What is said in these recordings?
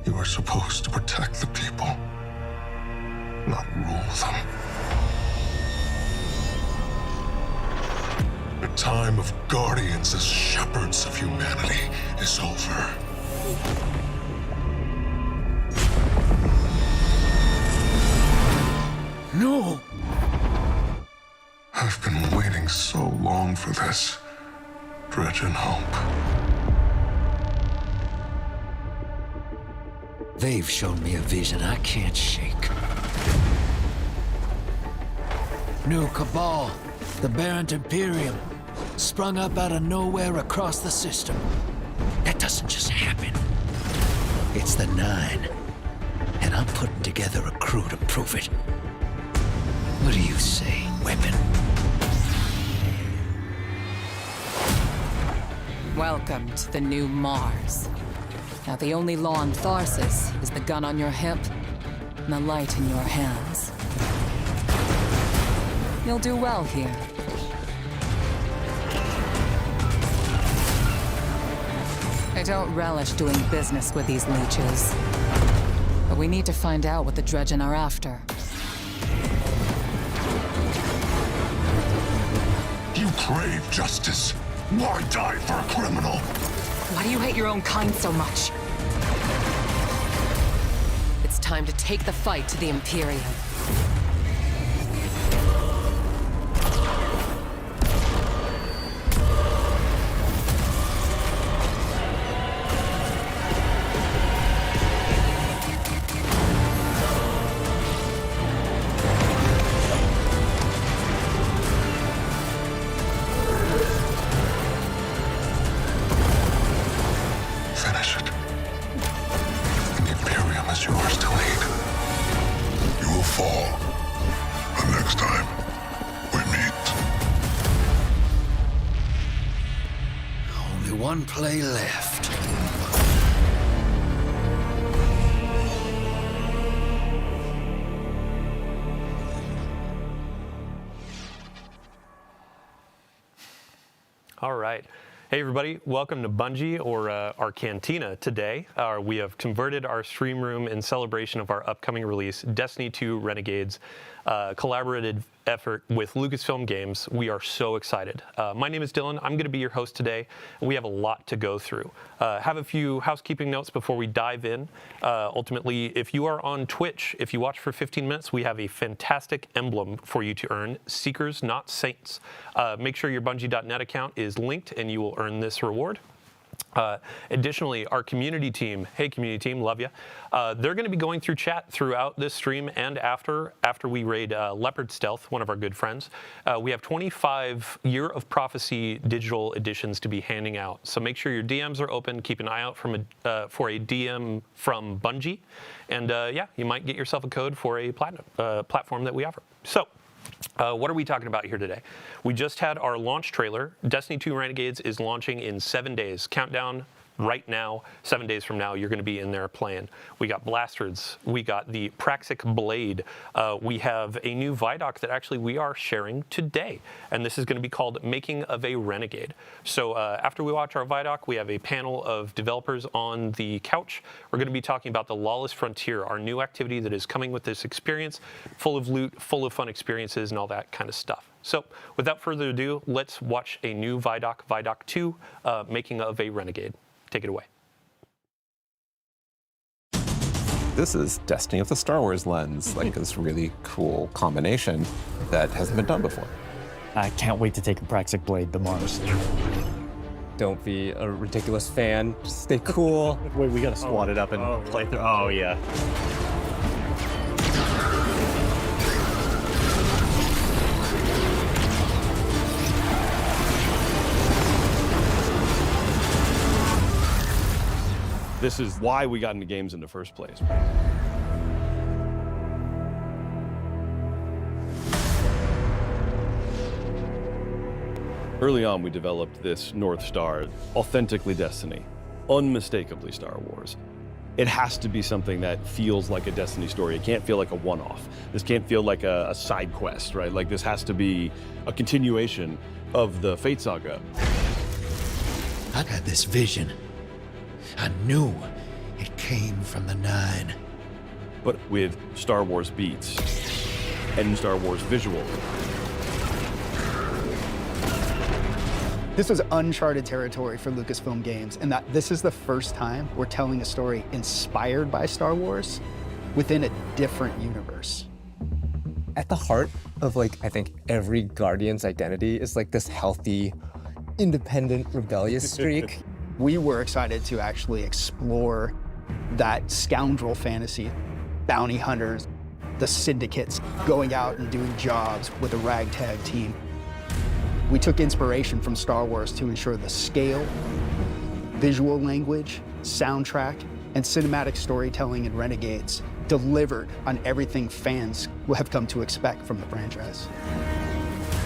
You are supposed to protect the people, not rule them. The time of guardians as shepherds of humanity is over. No! I've been waiting so long for this. Dredge and hope. They've shown me a vision I can't shake. New Cabal, the Barrent Imperium, sprung up out of nowhere across the system. That doesn't just happen. It's the Nine, and I'm putting together a crew to prove it. What do you say, Weapon? Welcome to the new Mars. Now the only law on Tharsis is the gun on your hip and the light in your hands. You'll do well here. I don't relish doing business with these leeches. But we need to find out what the Dredgen are after. You crave justice. Why die for a criminal? Why do you hate your own kind so much? It's time to take the fight to the Imperium. Finish it. And the Imperium is yours to lead. You will fall. The next time we meet. Only one play left. All right. Hey, everybody. Welcome to Bungie, or our Cantina today. We have converted our stream room in celebration of our upcoming release, Destiny 2 Renegades, collaborative effort with Lucasfilm Games. We are so excited. My name is Dylan. I'm going to be your host today, and we have a lot to go through. Have a few housekeeping notes before we dive in. Ultimately, if you are on Twitch, if you watch for 15 minutes, we have a fantastic emblem for you to earn, Seekers, Not Saints. Make sure your Bungie.net account is linked, and you will earn this reward. Additionally, our community team, hey community team, love you. They're going to be going through chat throughout this stream and after we raid Leopard Stealth, one of our good friends. We have 25 Year of Prophecy digital editions to be handing out. So make sure your DMs are open. Keep an eye out for a DM from Bungie. And yeah, you might get yourself a code for a platinum platform that we offer. So what are we talking about here today? We just had our launch trailer. Destiny 2 Renegades is launching in 7 days. Countdown right now. 7 days from now, you're going to be in there playing. We got blasters. We got the Praxic Blade. We have a new ViDoc that actually we are sharing today. And this is going to be called Making of a Renegade. So after we watch our ViDoc, we have a panel of developers on the couch. We're going to be talking about the Lawless Frontier, our new activity that is coming with this experience, full of loot, full of fun experiences, and all that kind of stuff. So without further ado, let's watch a new ViDoc, ViDoc 2, Making of a Renegade. Take it away. This is Destiny of the Star Wars lens, like this really cool combination that hasn't been done before. I can't wait to take the Praxic Blade to Mars. Don't be a ridiculous fan. Just stay cool. Wait, we gotta swat it up and play through. Oh, yeah. This is why we got into games in the first place. Early on, we developed this North Star, authentically Destiny, unmistakably Star Wars. It has to be something that feels like a Destiny story. It can't feel like a one-off. This can't feel like a side quest, right? Like this has to be a continuation of the Fate saga. I had this vision. I knew it came from the Nine. but with Star Wars beats and Star Wars visuals. This was uncharted territory for Lucasfilm Games, in that this is the first time we're telling a story inspired by Star Wars within a different universe. At the heart of, like, I think every Guardian's identity is like this healthy, independent, rebellious streak. We were excited to actually explore that scoundrel fantasy, bounty hunters, the syndicates, going out and doing jobs with a ragtag team. We took inspiration from Star Wars to ensure the scale, visual language, soundtrack, and cinematic storytelling in Renegades delivered on everything fans will have come to expect from the franchise.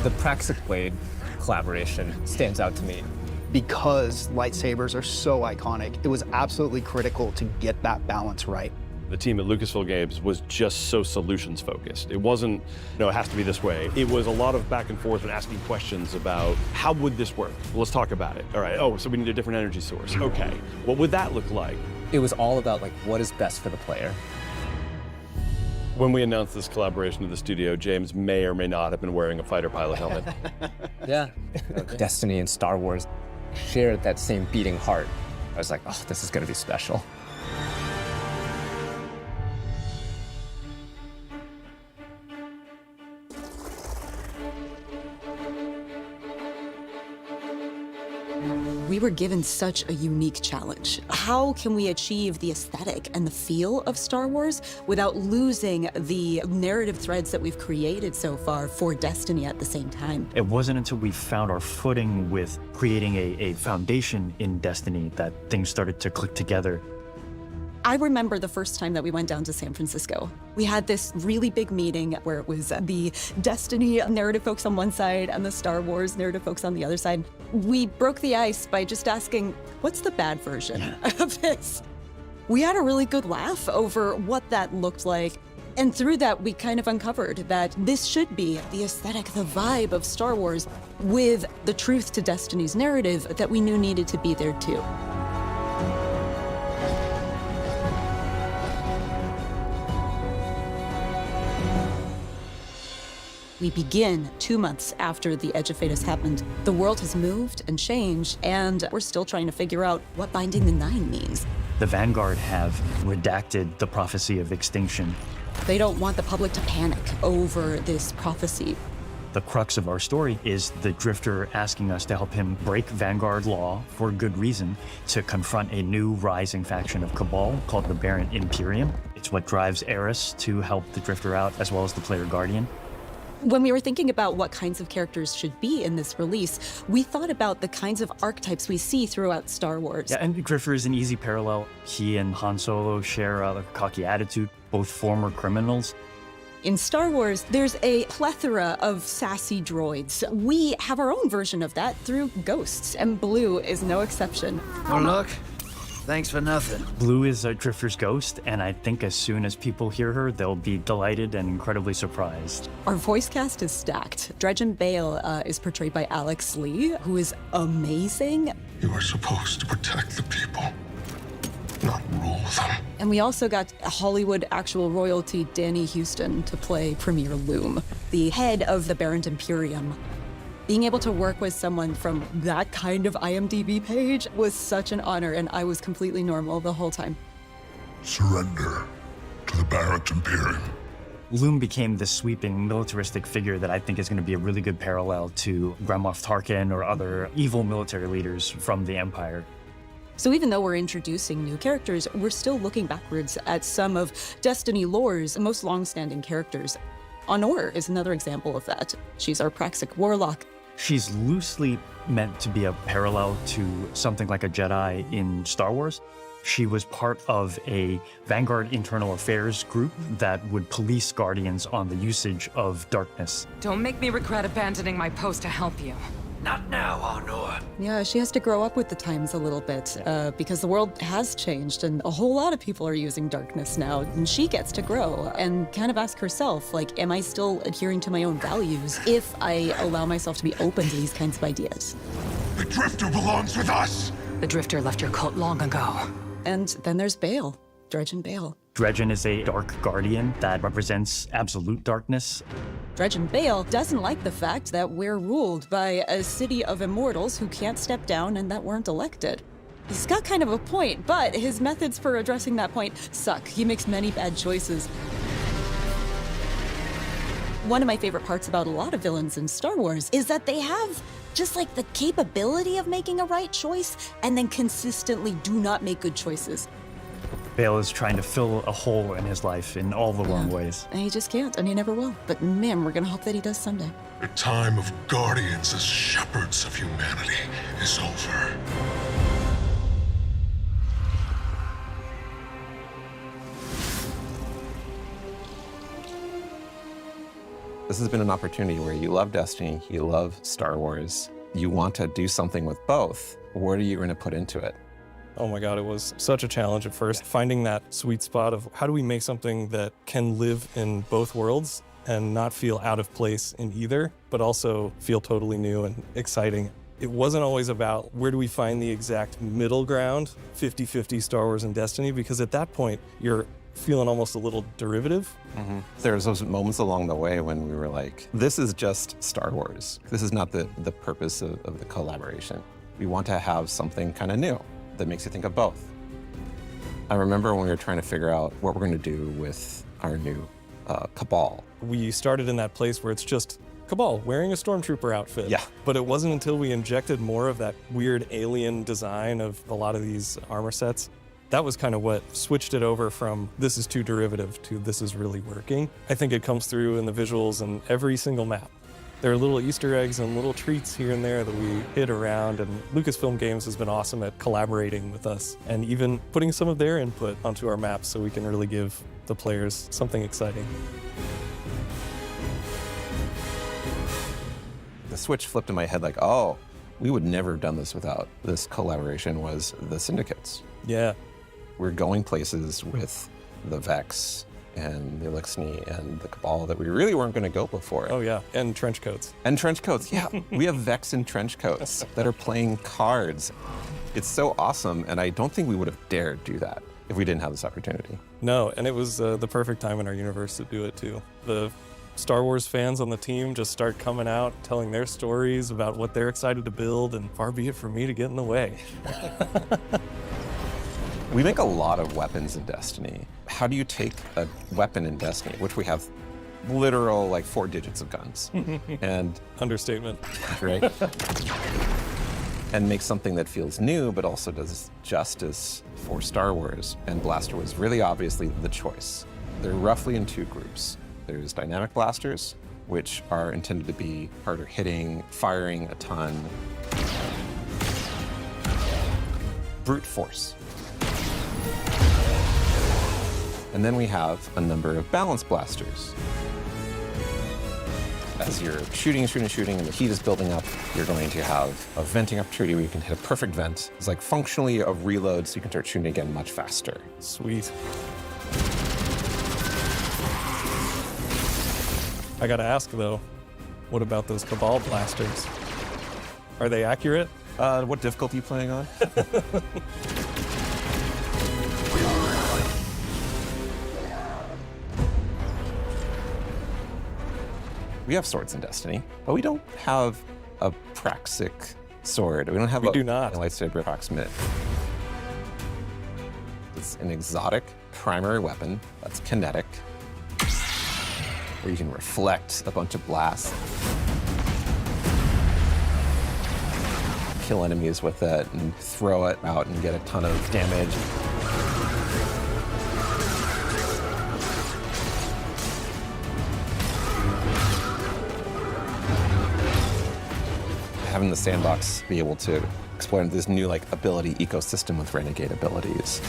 The Praxic Blade collaboration stands out to me. Because lightsabers are so iconic, it was absolutely critical to get that balance right. The team at Lucasfilm Games was just so solutions focused. It wasn't, it has to be this way. It was a lot of back and forth and asking questions about how would this work? Well, let's talk about it. All right, so we need a different energy source. Okay, what would that look like? It was all about, like, what is best for the player. When we announced this collaboration to the studio, James may or may not have been wearing a fighter pilot helmet. Yeah. Destiny and Star Wars shared that same beating heart. I was like, oh, this is gonna be special. We were given such a unique challenge. How can we achieve the aesthetic and the feel of Star Wars without losing the narrative threads that we've created so far for Destiny at the same time? It wasn't until we found our footing with creating a foundation in Destiny that things started to click together. I remember the first time that we went down to San Francisco. We had this really big meeting where it was the Destiny narrative folks on one side and the Star Wars narrative folks on the other side. We broke the ice by just asking, what's the bad version of this? We had a really good laugh over what that looked like. And through that, we kind of uncovered that this should be the aesthetic, the vibe of Star Wars with the truth to Destiny's narrative that we knew needed to be there too. We begin 2 months after the Edge of Fate has happened. The world has moved and changed, and we're still trying to figure out what Binding the Nine means. The Vanguard have redacted the prophecy of extinction. They don't want the public to panic over this prophecy. The crux of our story is the Drifter asking us to help him break Vanguard law for good reason to confront a new rising faction of Cabal called the Barrent Imperium. It's what drives Eris to help the Drifter out, as well as the player Guardian. When we were thinking about what kinds of characters should be in this release, we thought about the kinds of archetypes we see throughout Star Wars. Yeah, and Drifter is an easy parallel. He and Han Solo share a cocky attitude, both former criminals. In Star Wars, there's a plethora of sassy droids. We have our own version of that through Ghosts, and Blue is no exception. Oh, look. Thanks for nothing. Blue is a Drifter's ghost, and I think as soon as people hear her, they'll be delighted and incredibly surprised. Our voice cast is stacked. Dredgen Bale is portrayed by Alex Lee, who is amazing. You are supposed to protect the people, not rule them. And we also got Hollywood actual royalty Danny Houston to play Premier Loom, the head of the Barrent Imperium. Being able to work with someone from that kind of IMDb page was such an honor, and I was completely normal the whole time. Surrender to the Barrett Imperium. Loom became this sweeping militaristic figure that I think is going to be a really good parallel to Grand Moff Tarkin or other evil military leaders from the Empire. So even though we're introducing new characters, we're still looking backwards at some of Destiny lore's most long-standing characters. Honor is another example of that. She's our Praxic warlock. She's loosely meant to be a parallel to something like a Jedi in Star Wars. She was part of a Vanguard internal affairs group that would police Guardians on the usage of darkness. Don't make me regret abandoning my post to help you. Not now, Honor. Yeah, she has to grow up with the times a little bit because the world has changed and a whole lot of people are using darkness now, and she gets to grow and kind of ask herself, like, am I still adhering to my own values if I allow myself to be open to these kinds of ideas? The Drifter belongs with us! The Drifter left your cult long ago. And then there's Bale. Dredgen Bale. Dredgen is a dark guardian that represents absolute darkness. Dredgen Bale doesn't like the fact that we're ruled by a city of immortals who can't step down and that weren't elected. He's got kind of a point, but his methods for addressing that point suck. He makes many bad choices. One of my favorite parts about a lot of villains in Star Wars is that they have just like the capability of making a right choice and then consistently do not make good choices. Bale is trying to fill a hole in his life in all the wrong ways. And he just can't, and he never will. But man, we're gonna hope that he does someday. The time of guardians as shepherds of humanity is over. This has been an opportunity where you love Destiny, you love Star Wars, you want to do something with both. What are you going to put into it? Oh my God, it was such a challenge at first, finding that sweet spot of how do we make something that can live in both worlds and not feel out of place in either, but also feel totally new and exciting. It wasn't always about where do we find the exact middle ground, 50-50 Star Wars and Destiny, because at that point, you're feeling almost a little derivative. There's those moments along the way when we were like, this is just Star Wars. This is not the purpose of the collaboration. We want to have something kind of new that makes you think of both. I remember when we were trying to figure out what we're going to do with our new Cabal. We started in that place where it's just Cabal wearing a stormtrooper outfit. Yeah. But it wasn't until we injected more of that weird alien design of a lot of these armor sets. That was kind of what switched it over from this is too derivative to this is really working. I think it comes through in the visuals and every single map. There are little Easter eggs and little treats here and there that we hit around, and Lucasfilm Games has been awesome at collaborating with us and even putting some of their input onto our maps so we can really give the players something exciting. The switch flipped in my head like, oh, we would never have done this without this collaboration was the Syndicates. Yeah. We're going places with the Vex and the Elixni and the Cabal that we really weren't going to go before. Oh yeah, and trench coats. And trench coats, yeah. We have Vex in trench coats that are playing cards. It's so awesome, and I don't think we would have dared do that if we didn't have this opportunity. No, and it was the perfect time in our universe to do it too. The Star Wars fans on the team just start coming out, telling their stories about what they're excited to build, and far be it from me to get in the way. We make a lot of weapons in Destiny. How do you take a weapon in Destiny, which we have literal like 4 digits of guns, and understatement, right? And make something that feels new, but also does justice for Star Wars. And Blaster was really obviously the choice. They're roughly in 2 groups. There's dynamic blasters, which are intended to be harder hitting, firing a ton. Brute force. And then we have a number of balance blasters. As you're shooting, and the heat is building up, you're going to have a venting opportunity where you can hit a perfect vent. It's like functionally a reload, so you can start shooting again much faster. Sweet. I gotta ask though, what about those Cabal blasters? Are they accurate? What difficulty are you playing on? We have swords in Destiny, but we don't have a Praxic sword. We don't have a lightsaber approximate. It's an exotic primary weapon that's kinetic, where you can reflect a bunch of blasts, kill enemies with it, and throw it out and get a ton of damage. Having the sandbox be able to explore this new like ability ecosystem with renegade abilities.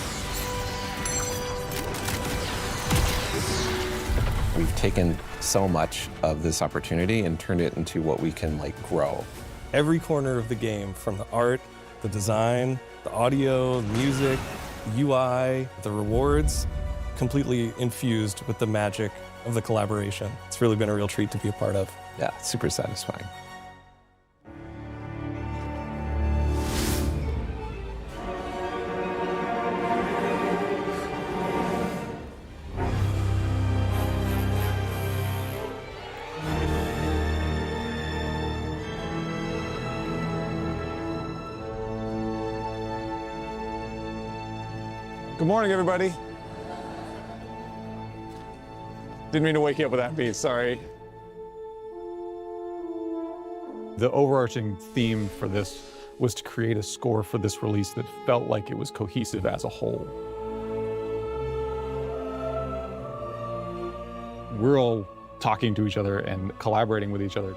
We've taken so much of this opportunity and turned it into what we can like grow. Every corner of the game, from the art, the design, the audio, the music, the UI, the rewards, completely infused with the magic of the collaboration. It's really been a real treat to be a part of. Yeah, super satisfying. Good morning, everybody. Didn't mean to wake you up with that beat, sorry. The overarching theme for this was to create a score for this release that felt like it was cohesive as a whole. We're all talking to each other and collaborating with each other.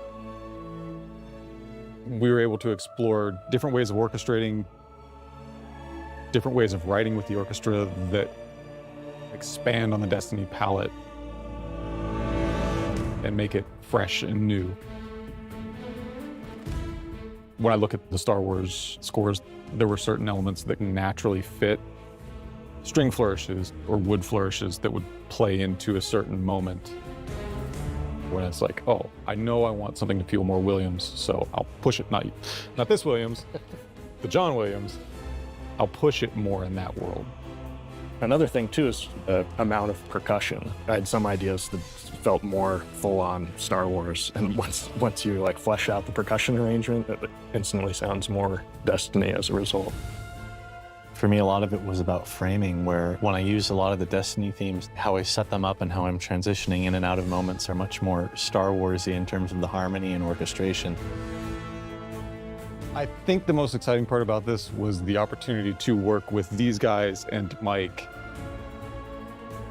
We were able to explore different ways of orchestrating, different ways of writing with the orchestra that expand on the Destiny palette and make it fresh and new. When I look at the Star Wars scores, there were certain elements that naturally fit string flourishes or wood flourishes that would play into a certain moment. When it's like, oh, I know I want something to feel more Williams, so I'll push it, not this Williams, the John Williams. I'll push it more in that world. Another thing too is the amount of percussion. I had some ideas that felt more full-on Star Wars, and once you like flesh out the percussion arrangement, it instantly sounds more Destiny as a result. For me, a lot of it was about framing, where when I use a lot of the Destiny themes, how I set them up and how I'm transitioning in and out of moments are much more Star Wars-y in terms of the harmony and orchestration. I think the most exciting part about this was the opportunity to work with these guys and Mike.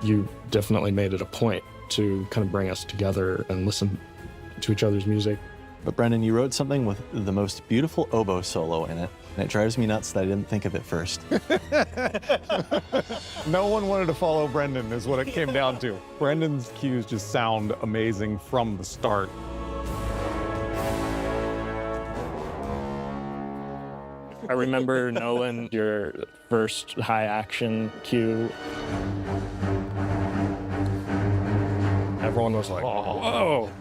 You definitely made it a point to kind of bring us together and listen to each other's music. But Brendan, you wrote something with the most beautiful oboe solo in it, and it drives me nuts that I didn't think of it first. No one wanted to follow Brendan is what it came down to. Brendan's cues just sound amazing from the start. I remember, Nolan, your first high action cue. Everyone was like, whoa,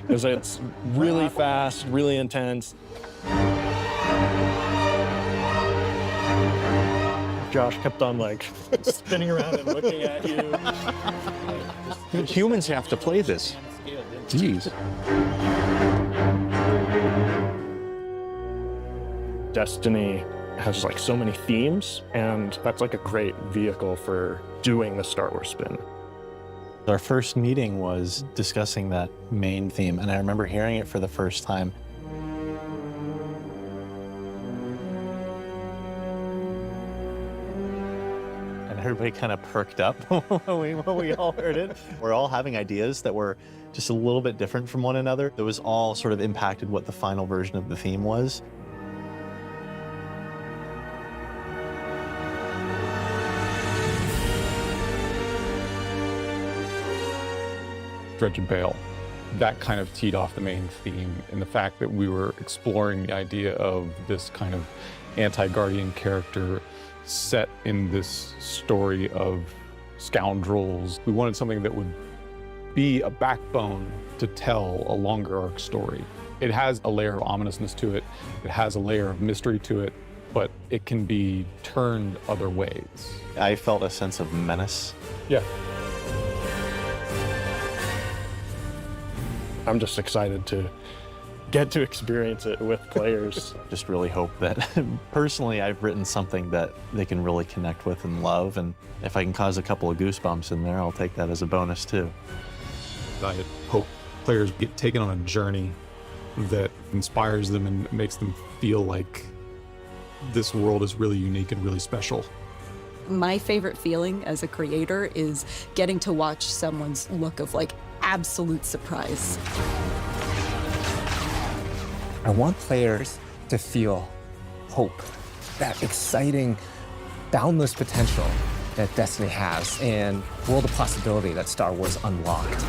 because it's really fast, really intense. Josh kept on like spinning around and looking at you. Humans have to play this. Jeez. Destiny has like so many themes, and that's like a great vehicle for doing the Star Wars spin. Our first meeting was discussing that main theme, and I remember hearing it for the first time. And everybody kind of perked up when we all heard it. We're all having ideas that were just a little bit different from one another. That was all sort of impacted what the final version of the theme was. Dredge and Bale. That kind of teed off the main theme, and the fact that we were exploring the idea of this kind of anti-Guardian character set in this story of scoundrels. We wanted something that would be a backbone to tell a longer arc story. It has a layer of ominousness to it, it has a layer of mystery to it, but it can be turned other ways. I felt a sense of menace. Yeah. I'm just excited to get to experience it with players. Just really hope that, personally, I've written something that they can really connect with and love, and if I can cause a couple of goosebumps in there, I'll take that as a bonus too. I hope players get taken on a journey that inspires them and makes them feel like this world is really unique and really special. My favorite feeling as a creator is getting to watch someone's look of like absolute surprise. I want players to feel hope, that exciting, boundless potential that Destiny has, and world of possibility that Star Wars unlocked.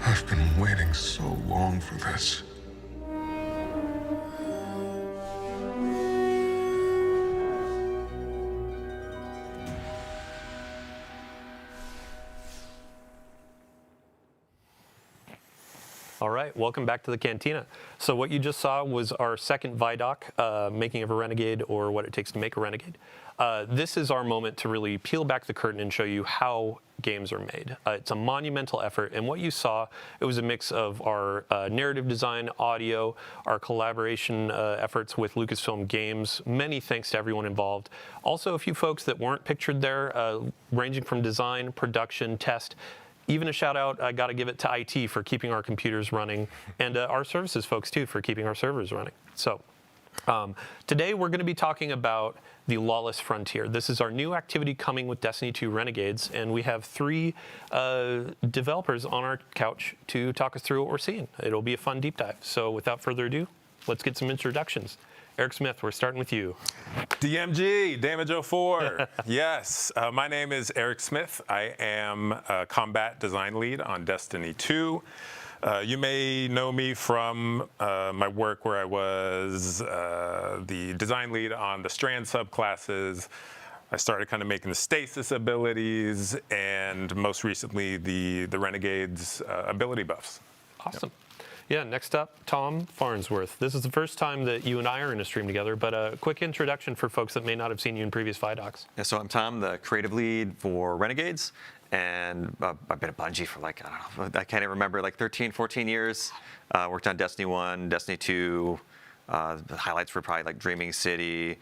I've been waiting so long for this. All right, welcome back to the Cantina. So what you just saw was our second ViDoc, Making of a Renegade, or What It Takes to Make a Renegade. This is our moment to really peel back the curtain and show you how games are made. It's a monumental effort, and what you saw, it was a mix of our narrative design, audio, our collaboration efforts with Lucasfilm Games. Many thanks to everyone involved. Also, a few folks that weren't pictured there, ranging from design, production, test. Even a shout out, I got to give it to IT for keeping our computers running, and our services folks too for keeping our servers running. So today we're going to be talking about the Lawless Frontier. This is our new activity coming with Destiny 2 Renegades, and we have 3 developers on our couch to talk us through what we're seeing. It'll be a fun deep dive. So without further ado, let's get some introductions. Eric Smith, we're starting with you. DMG, Damage 04. Yes, my name is Eric Smith. I am a combat design lead on Destiny 2. You may know me from my work where I was the design lead on the Strand subclasses. I started kind of making the stasis abilities, and most recently the Renegades ability buffs. Awesome. Yeah, next up, Tom Farnsworth. This is the first time that you and I are in a stream together, but a quick introduction for folks that may not have seen you in previous ViDocs. Yeah, so I'm Tom, the creative lead for Renegades, and I've been at Bungie for like, I don't know, I can't even remember, like 13, 14 years. Worked on Destiny 1, Destiny 2. The highlights were probably like Dreaming City,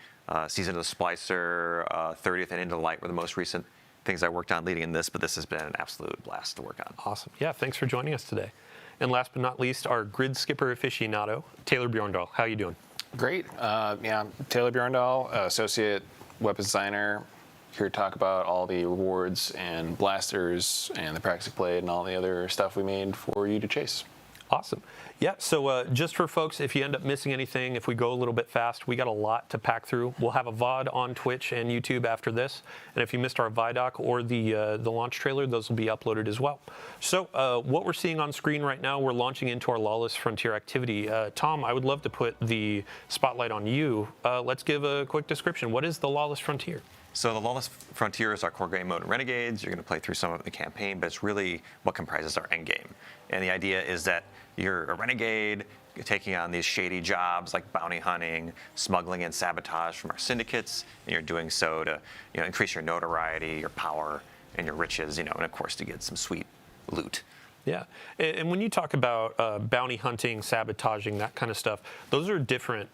Season of the Splicer, 30th and Into the Light were the most recent things I worked on leading in this, but this has been an absolute blast to work on. Awesome. Yeah, thanks for joining us today. And last but not least, our grid skipper aficionado, Taylor Bjorndal. How you doing? Great. Yeah, Taylor Bjorndal, associate weapons designer, here to talk about all the rewards and blasters and the practice played and all the other stuff we made for you to chase. Awesome. Yeah, so just for folks, if you end up missing anything, if we go a little bit fast, we got a lot to pack through. We'll have a VOD on Twitch and YouTube after this. And if you missed our ViDoc or the launch trailer, those will be uploaded as well. So what we're seeing on screen right now, we're launching into our Lawless Frontier activity. Tom, I would love to put the spotlight on you. Let's give a quick description. What is the Lawless Frontier? So the Lawless Frontier is our core game mode in Renegades. You're going to play through some of the campaign, but it's really what comprises our end game. And the idea is that you're a renegade, you're taking on these shady jobs like bounty hunting, smuggling, and sabotage from our syndicates, and you're doing so to increase your notoriety, your power, and your riches, and of course to get some sweet loot. Yeah, and when you talk about bounty hunting, sabotaging, that kind of stuff, those are different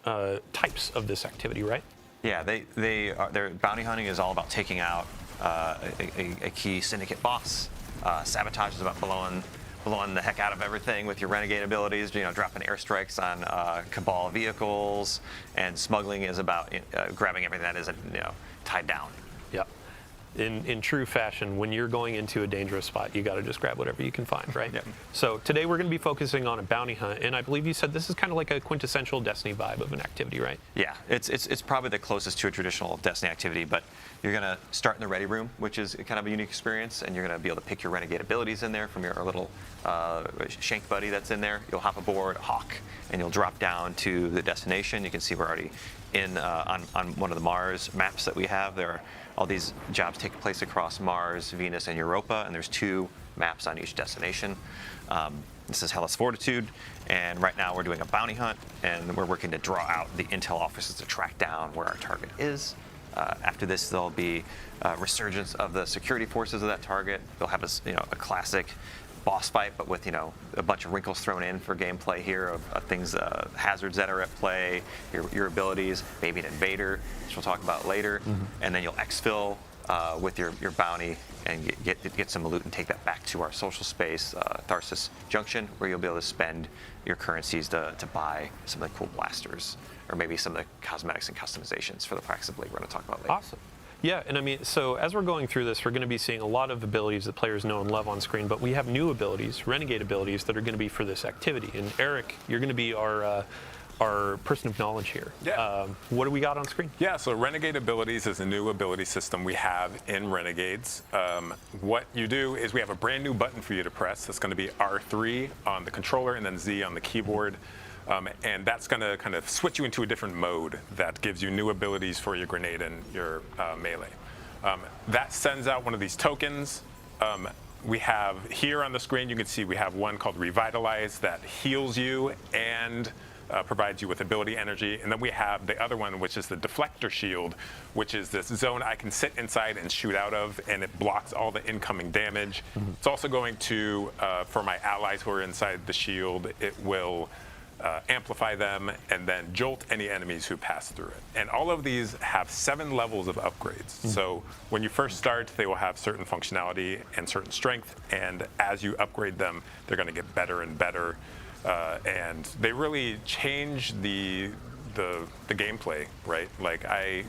types of this activity, right? Yeah, their bounty hunting is all about taking out a key syndicate boss. Sabotage is about blowing the heck out of everything with your renegade abilities, dropping airstrikes on Cabal vehicles, and smuggling is about grabbing everything that isn't tied down. Yep. In true fashion, when you're going into a dangerous spot, you got to just grab whatever you can find, right? Yep. So today we're going to be focusing on a bounty hunt, and I believe you said this is kind of like a quintessential Destiny vibe of an activity, right? Yeah, it's probably the closest to a traditional Destiny activity, but you're going to start in the ready room, which is kind of a unique experience, and you're going to be able to pick your renegade abilities in there from your little shank buddy that's in there. You'll hop aboard Hawk, and you'll drop down to the destination. You can see we're already in on one of the Mars maps that we have. All these jobs take place across Mars, Venus, and Europa, and there's 2 maps on each destination. This is Hellas Fortitude, and right now we're doing a bounty hunt, and we're working to draw out the intel officers to track down where our target is. After this, there'll be resurgence of the security forces of that target. They'll have a classic boss fight, but with a bunch of wrinkles thrown in for gameplay here of things, hazards that are at play, your abilities, maybe an invader, which we'll talk about later, and then you'll exfil with your bounty and get some loot and take that back to our social space, Tharsis Junction, where you'll be able to spend your currencies to buy some of the cool blasters, or maybe some of the cosmetics and customizations for the practice blade we're going to talk about later. Awesome. Yeah, and I mean, so as we're going through this, we're going to be seeing a lot of abilities that players know and love on screen, but we have new abilities, renegade abilities, that are going to be for this activity. And Eric, you're going to be our person of knowledge here. Yeah. What do we got on screen? Yeah, so Renegade Abilities is a new ability system we have in Renegades. What you do is we have a brand new button for you to press. That's going to be R3 on the controller and then Z on the keyboard. And that's going to kind of switch you into a different mode that gives you new abilities for your grenade and your melee. That sends out one of these tokens. we have here on the screen, you can see we have one called Revitalize that heals you and provides you with ability energy. And then we have the other one, which is the Deflector Shield, which is this zone I can sit inside and shoot out of, and it blocks all the incoming damage. It's also going to, for my allies who are inside the shield, it will amplify them and then jolt any enemies who pass through it. And all of these have 7 levels of upgrades. So when you first start, they will have certain functionality and certain strength, and as you upgrade them, they're going to get better and better. And they really change the gameplay, right? Like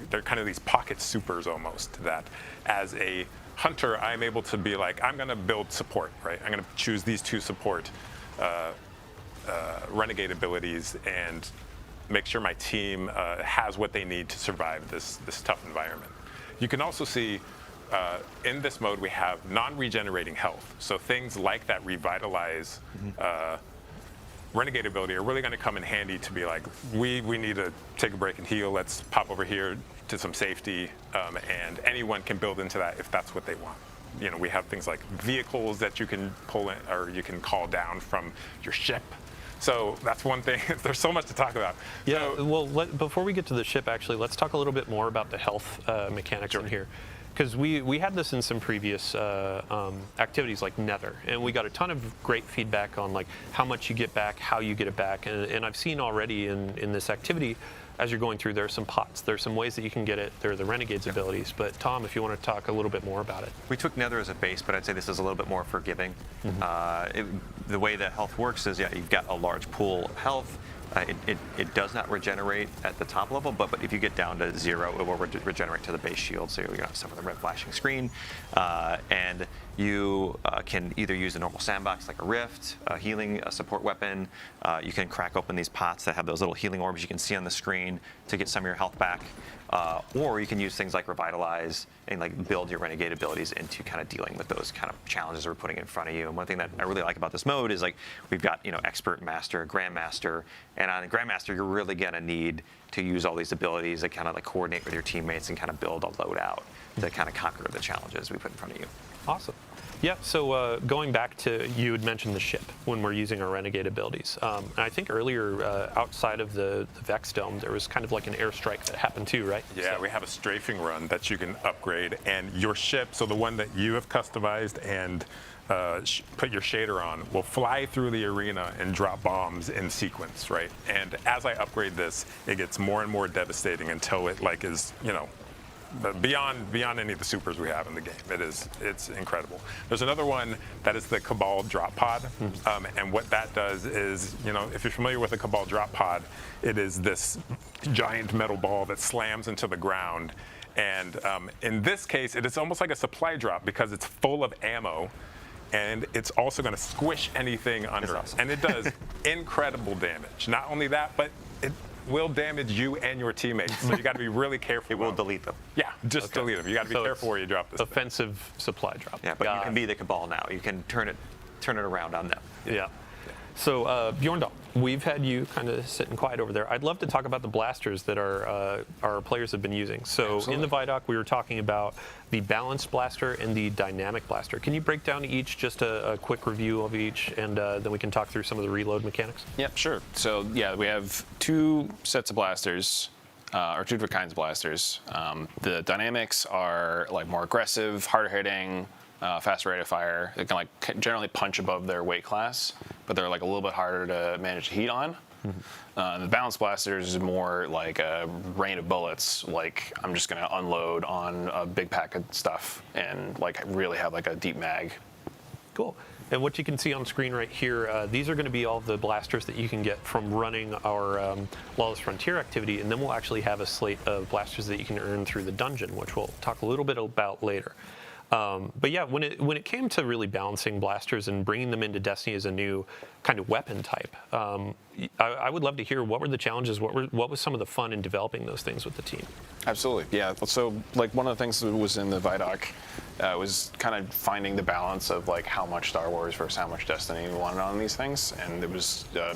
they're kind of these pocket supers almost, that as a hunter, I'm able to be like, I'm going to build support, right? I'm going to choose these 2 support renegade abilities and make sure my team has what they need to survive this tough environment. You can also see in this mode we have non-regenerating health. So things like that Revitalize renegade ability are really going to come in handy to be like, we need to take a break and heal. Let's pop over here to some safety, and anyone can build into that if that's what they want. You know, we have things like vehicles that you can pull in, or you can call down from your ship. So that's one thing. There's so much to talk about. Yeah, well, before we get to the ship, actually, let's talk a little bit more about the health mechanics in here. Because we had this in some previous activities like Nether, and we got a ton of great feedback on like how much you get back, how you get it back, and I've seen already in this activity, as you're going through, there are some pots. There's some ways that you can get it. There are the Renegades abilities. But Tom, if you want to talk a little bit more about it. We took Nether as a base, but I'd say this is a little bit more forgiving. The way that health works is, you've got a large pool of health. It does not regenerate at the top level, but if you get down to 0, it will regenerate to the base shield, so you're going to suffer the red flashing screen. And you can either use a normal sandbox like a rift, a healing, a support weapon. You can crack open these pots that have those little healing orbs you can see on the screen to get some of your health back. Or you can use things like Revitalize and like build your Renegade abilities into kind of dealing with those kind of challenges we're putting in front of you. And one thing that I really like about this mode is like we've got Expert, Master, Grandmaster, and on Grandmaster you're really gonna need to use all these abilities that kind of like coordinate with your teammates and kind of build a loadout to kind of conquer the challenges we put in front of you. Awesome. Yeah, so going back to, you had mentioned the ship when we're using our Renegade abilities. And I think earlier, outside of the Vex Dome, there was kind of like an airstrike that happened too, right? Yeah, we have a strafing run that you can upgrade, and your ship, so the one that you have customized and put your shader on, will fly through the arena and drop bombs in sequence, right? And as I upgrade this, it gets more and more devastating until it like is, beyond any of the supers we have in the game. It's incredible. There's another one that is the Cabal drop pod, and what that does is, if you're familiar with a Cabal drop pod, it is this giant metal ball that slams into the ground, and in this case, it is almost like a supply drop because it's full of ammo, and it's also going to squish anything under it, and it does incredible damage. Not only that, but it will damage you and your teammates, so you got to be really careful. It will delete them. Yeah, just delete them. You got to be careful where you drop this. Offensive supply drop. Yeah, but you can be the Cabal now. You can turn it around on them. Yeah. So Bjorndal, we've had you kind of sitting quiet over there. I'd love to talk about the blasters that our players have been using. So in the ViDoc, we were talking about the balanced blaster and the dynamic blaster. Can you break down each, just a quick review of each, and then we can talk through some of the reload mechanics? Yep, sure. So yeah, we have 2 sets of blasters, or 2 different kinds of blasters. The dynamics are like more aggressive, harder hitting, faster rate of fire. They can like generally punch above their weight class, but they're like a little bit harder to manage heat on. The balanced blasters is more like a rain of bullets. Like I'm just gonna unload on a big pack of stuff and like really have like a deep mag. Cool. And what you can see on screen right here, these are going to be all the blasters that you can get from running our Lawless Frontier activity, and then we'll actually have a slate of blasters that you can earn through the dungeon, which we'll talk a little bit about later. But yeah, when it came to really balancing blasters and bringing them into Destiny as a new kind of weapon type, I would love to hear what were the challenges, what was some of the fun in developing those things with the team? Absolutely, yeah. So like one of the things that was in the ViDoc was kind of finding the balance of like how much Star Wars versus how much Destiny we wanted on these things, and it was a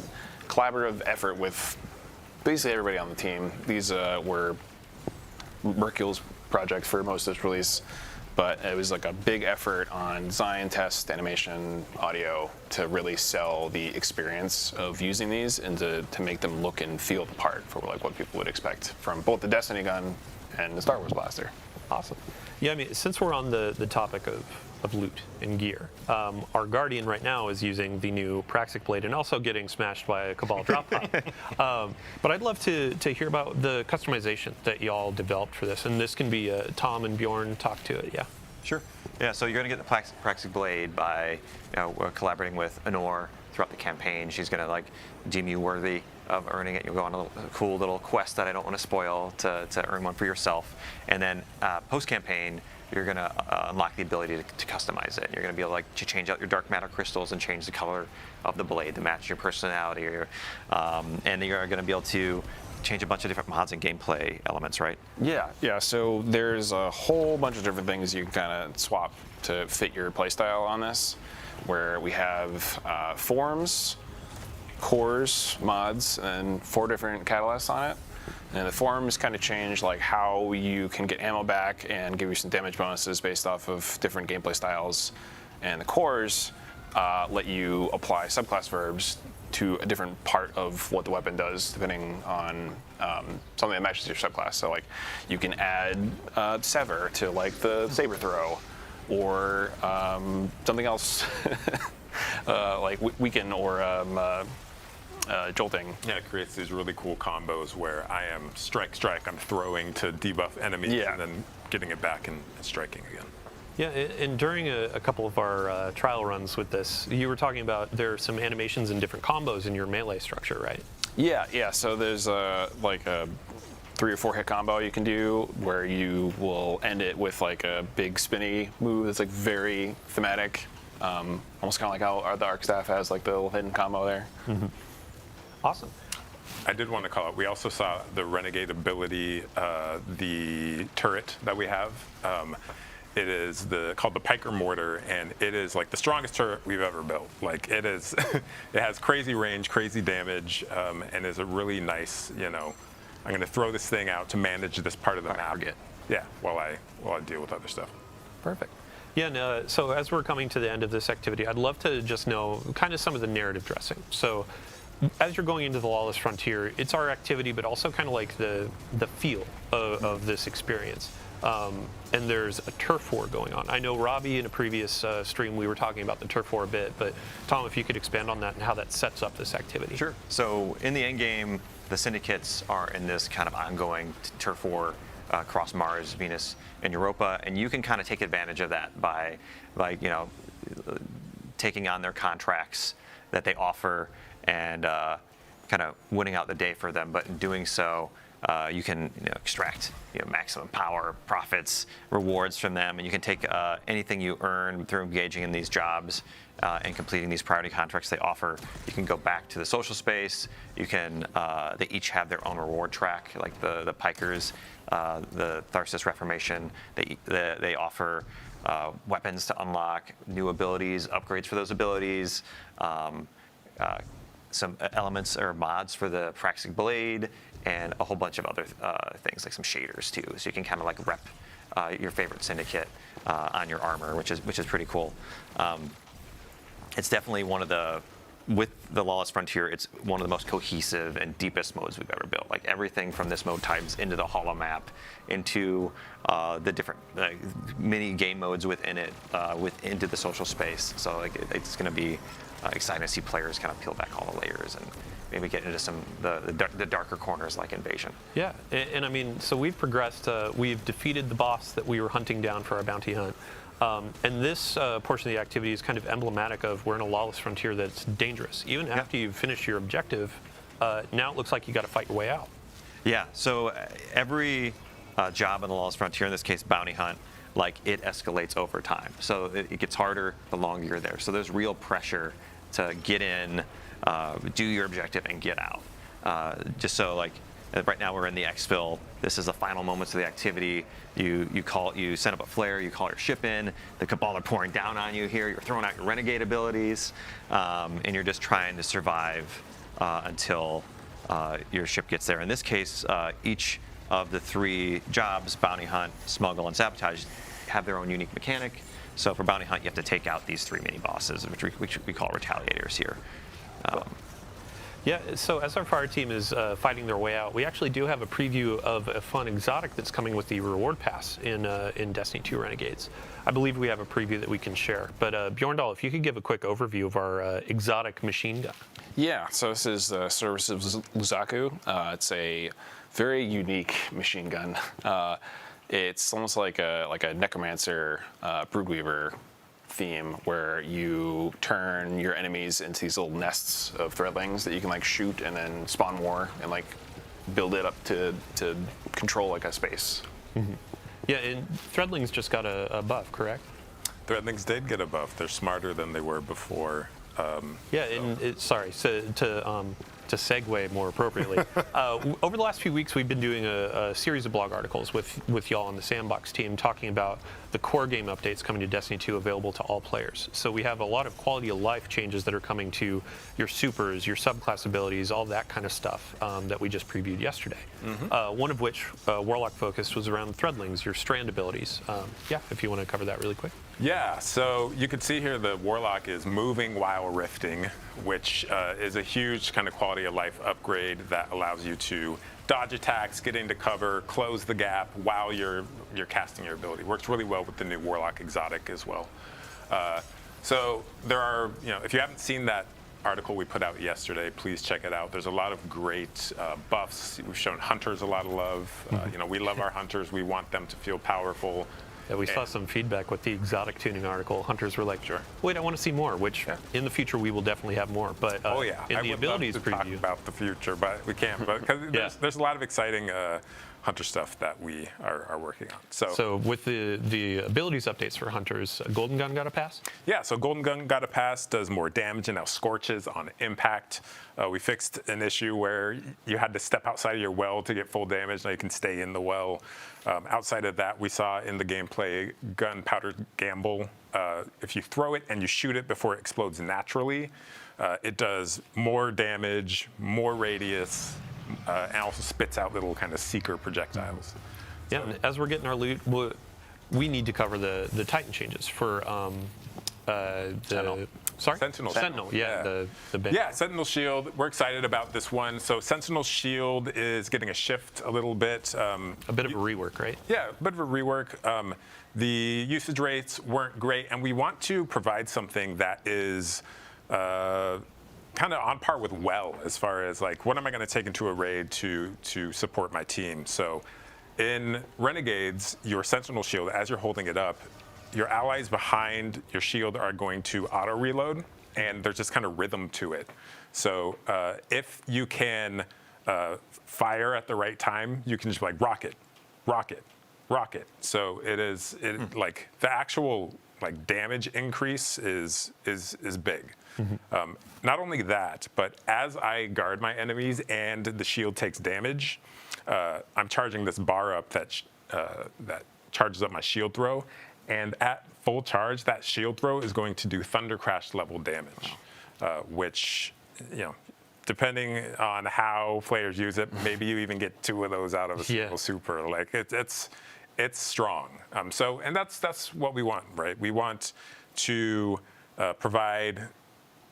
collaborative effort with basically everybody on the team. These were Mercule's projects for most of this release. but it was like a big effort on design, test, animation, audio to really sell the experience of using these and to make them look and feel the part for like what people would expect from both the Destiny gun and the Star Wars blaster. Awesome. Yeah, I mean, since we're on the topic of loot and gear, our Guardian right now is using the new Praxic Blade and also getting smashed by a Cabal drop pod. But I'd love to hear about the customization that y'all developed for this. And this can be Tom and Bjorn talk to it, yeah? Sure. Yeah, so you're going to get the Praxic Blade by collaborating with Honor throughout the campaign. She's going to like deem you worthy of earning it. You'll go on a cool little quest that I don't want to spoil to earn one for yourself. And then post-campaign, you're going to unlock the ability to customize it. You're going to be able to change out your dark matter crystals and change the color of the blade to match your personality. And you're going to be able to change a bunch of different mods and gameplay elements, right? Yeah. So there's a whole bunch of different things you can kind of swap to fit your playstyle on this, where we have forms, cores, mods, and 4 different catalysts on it. And the forms kind of change like how you can get ammo back and give you some damage bonuses based off of different gameplay styles. And the cores let you apply subclass verbs to a different part of what the weapon does, depending on something that matches your subclass. So like you can add sever to like the saber throw, or something else like weaken or jolting. Yeah, it creates these really cool combos where I am strike, I'm throwing to debuff enemies and then getting it back and striking again. Yeah, and during a couple of our trial runs with this, you were talking about there are some animations and different combos in your melee structure, right? Yeah. So there's like a 3 or 4 hit combo you can do where you will end it with like a big spinny move that's like very thematic, almost kind of like how the Arc Staff has like the little hidden combo there. Mm-hmm. Awesome. I did want to call out, we also saw the Renegade ability, the turret that we have. It is called the Piker Mortar, and it is like the strongest turret we've ever built. Like it is, it has crazy range, crazy damage, and is a really nice, I'm going to throw this thing out to manage this part of the map. Yeah, while I deal with other stuff. Perfect. Yeah, and, so as we're coming to the end of this activity, I'd love to just know kind of some of the narrative dressing. So as you're going into the Lawless Frontier, it's our activity, but also kind of like the feel of this experience. And there's a turf war going on. I know, Robbie, in a previous stream, we were talking about the turf war a bit, but Tom, if you could expand on that and how that sets up this activity. Sure. So in the end game, the syndicates are in this kind of ongoing turf war across Mars, Venus, and Europa, and you can kind of take advantage of that by taking on their contracts that they offer and kind of winning out the day for them. But in doing so, you can extract maximum power, profits, rewards from them, and you can take anything you earn through engaging in these jobs and completing these priority contracts they offer. You can go back to the social space. You can they each have their own reward track, like the Pikers, the Tharsis Reformation. They offer weapons to unlock, new abilities, upgrades for those abilities. Some elements or mods for the Praxic Blade, and a whole bunch of other things like some shaders too. So you can kind of like rep your favorite syndicate on your armor, which is pretty cool. It's definitely with the Lawless Frontier, it's one of the most cohesive and deepest modes we've ever built. Like everything from this mode ties into the holo map, into the different mini game modes within it, into the social space. So like it's going to be exciting to see players kind of peel back all the layers and maybe get into some the darker corners like Invasion. Yeah, and I mean, so we've progressed. We've defeated the boss that we were hunting down for our bounty hunt. And this portion of the activity is kind of emblematic of we're in a Lawless Frontier that's dangerous. Even after you've finished your objective, now it looks like you got to fight your way out. Yeah, so every job in the Lawless Frontier, in this case bounty hunt, like it escalates over time. So it gets harder the longer you're there. So there's real pressure to get in, do your objective, and get out. Just so like right now we're in the exfil. This is the final moments of the activity. You send up a flare, you call your ship in. The Cabal are pouring down on you here. You're throwing out your renegade abilities, and you're just trying to survive until your ship gets there. In this case, each of the 3 jobs, bounty hunt, smuggle, and sabotage, have their own unique mechanic. So for Bounty Hunt, you have to take out these 3 mini bosses, which we call retaliators here. Yeah, so as our fire team is fighting their way out, we actually do have a preview of a fun exotic that's coming with the reward pass in Destiny 2 Renegades. I believe we have a preview that we can share. But Bjorndal, if you could give a quick overview of our exotic machine gun. Yeah, so this is the Service of Luzaku. It's a very unique machine gun. It's almost like a necromancer, broodweaver theme, where you turn your enemies into these little nests of threadlings that you can like shoot and then spawn more and like build it up to control like a space. Mm-hmm. Yeah, and threadlings just got a buff, correct? Threadlings did get a buff. They're smarter than they were before. Yeah, and sorry, so to segue more appropriately, over the last few weeks we've been doing a series of blog articles with y'all on the Sandbox team talking about the core game updates coming to Destiny 2 available to all players. So we have a lot of quality of life changes that are coming to your supers, your subclass abilities, all that kind of stuff that we just previewed yesterday. Mm-hmm. One of which, Warlock focused, was around threadlings, your strand abilities. Yeah, if you want to cover that really quick. Yeah, so you can see here the Warlock is moving while rifting, which is a huge kind of quality of life upgrade that allows you to dodge attacks, get into cover, close the gap while you're casting your ability. Works really well with the new Warlock exotic as well. So there are, if you haven't seen that article we put out yesterday, please check it out. There's a lot of great buffs. We've shown hunters a lot of love. We love our hunters. We want them to feel powerful. Yeah, we saw some feedback with the exotic tuning article. Hunters were like, wait, I want to see more, which in the future we will definitely have more. But in the abilities preview. Talk about the future, but we can't. But because there's a lot of exciting hunter stuff that we are working on. So with the abilities updates for hunters, Golden Gun got a pass? Yeah, so Golden Gun got a pass, does more damage, and now scorches on impact. We fixed an issue where you had to step outside of your well to get full damage. Now you can stay in the well. Outside of that, we saw in the gameplay gunpowder gamble. If you throw it and you shoot it before it explodes naturally, it does more damage, more radius, and also spits out little kind of seeker projectiles. Yeah, and as we're getting our loot, we need to cover the Titan changes for Sentinel. Yeah, the bit. Yeah, Sentinel Shield. We're excited about this one. So Sentinel Shield is getting a shift a little bit. A bit of a rework, right? Yeah, a bit of a rework. The usage rates weren't great, and we want to provide something that is kind of on par with Well, as far as like, what am I going to take into a raid to support my team? So in Renegades, your Sentinel Shield, as you're holding it up, your allies behind your shield are going to auto reload, and there's just kind of rhythm to it. So if you can fire at the right time, you can just be like rocket, rocket, rocket. So like the actual like damage increase is big. Mm-hmm. Not only that, but as I guard my enemies and the shield takes damage, I'm charging this bar up that charges up my shield throw. And at full charge, that shield throw is going to do Thunder Crash level damage, which, depending on how players use it, maybe you even get 2 of those out of a single super. Like it's strong. And that's what we want, right? We want to provide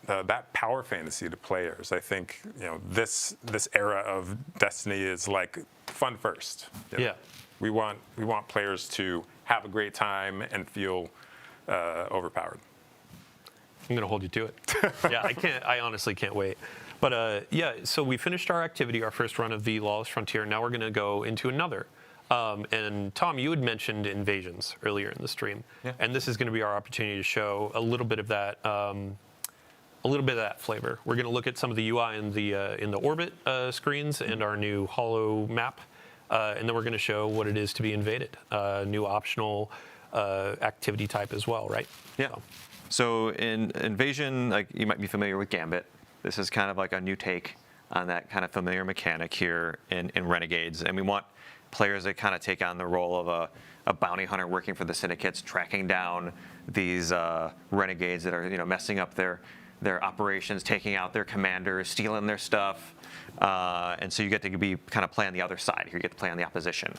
that power fantasy to players. I think this era of Destiny is like fun first. Yeah. We want players to have a great time and feel overpowered. I'm going to hold you to it. Yeah, I honestly can't wait. But so we finished our activity, our first run of the Lawless Frontier. Now we're going to go into another. And Tom, you had mentioned invasions earlier in the stream. Yeah. And this is going to be our opportunity to show a little bit of that flavor. We're going to look at some of the UI in the orbit screens and our new holo map. And then we're going to show what it is to be invaded, new optional activity type as well, right? Yeah. So in Invasion, like you might be familiar with Gambit. This is kind of like a new take on that kind of familiar mechanic here in Renegades. And we want players that kind of take on the role of a bounty hunter working for the syndicates, tracking down these renegades that are messing up their their operations, taking out their commanders, stealing their stuff. And so you get to be kind of play on the other side here. You get to play on the opposition.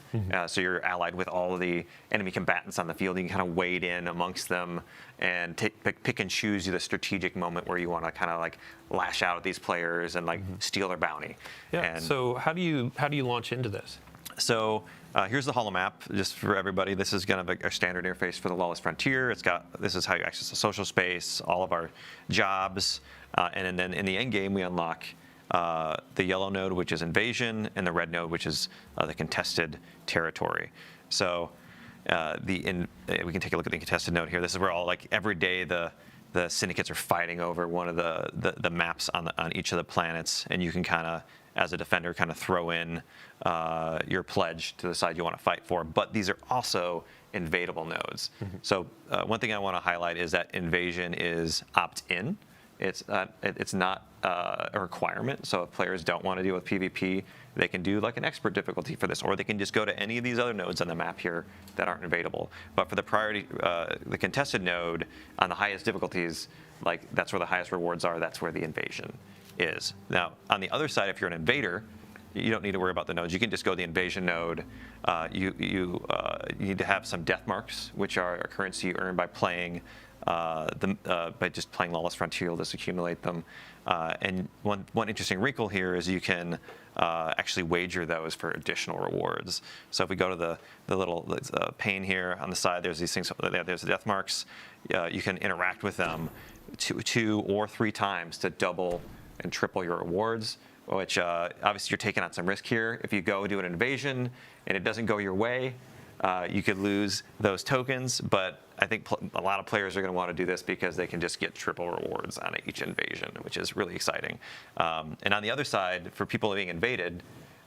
So you're allied with all of the enemy combatants on the field. You can kind of wade in amongst them and pick and choose the strategic moment where you want to kind of like lash out at these players and like steal their bounty. Yeah. And so how do you launch into this? so here's the holo map, just for everybody. This is kind of a standard interface for the Lawless Frontier. This is how you access the social space, all of our jobs, and then in the end game we unlock the yellow node, which is invasion, and the red node, which is the contested territory. So we can take a look at the contested node here. This is where all like every day the syndicates are fighting over one of the maps on each of the planets, and you can kind of, as a defender, kind of throw in your pledge to the side you want to fight for. But these are also invadable nodes. So one thing I want to highlight is that invasion is opt-in. It's not a requirement. So if players don't want to deal with PvP, they can do like an expert difficulty for this, or they can just go to any of these other nodes on the map here that aren't invadable. But for the priority, the contested node on the highest difficulties, like that's where the highest rewards are. That's where the invasion is. Now, on the other side, if you're an invader, you don't need to worry about the nodes. You can just go to the invasion node. You need to have some death marks, which are a currency you earn by playing by just playing Lawless Frontier. You'll just accumulate them. And one interesting wrinkle here is you can actually wager those for additional rewards. So if we go to the little pane here on the side, there's these things. There's the death marks. You can interact with them two or three times to double and triple your rewards, which obviously you're taking on some risk here. If you go do an invasion and it doesn't go your way, you could lose those tokens, but I think a lot of players are going to want to do this because they can just get triple rewards on each invasion, which is really exciting. And on the other side, for people being invaded,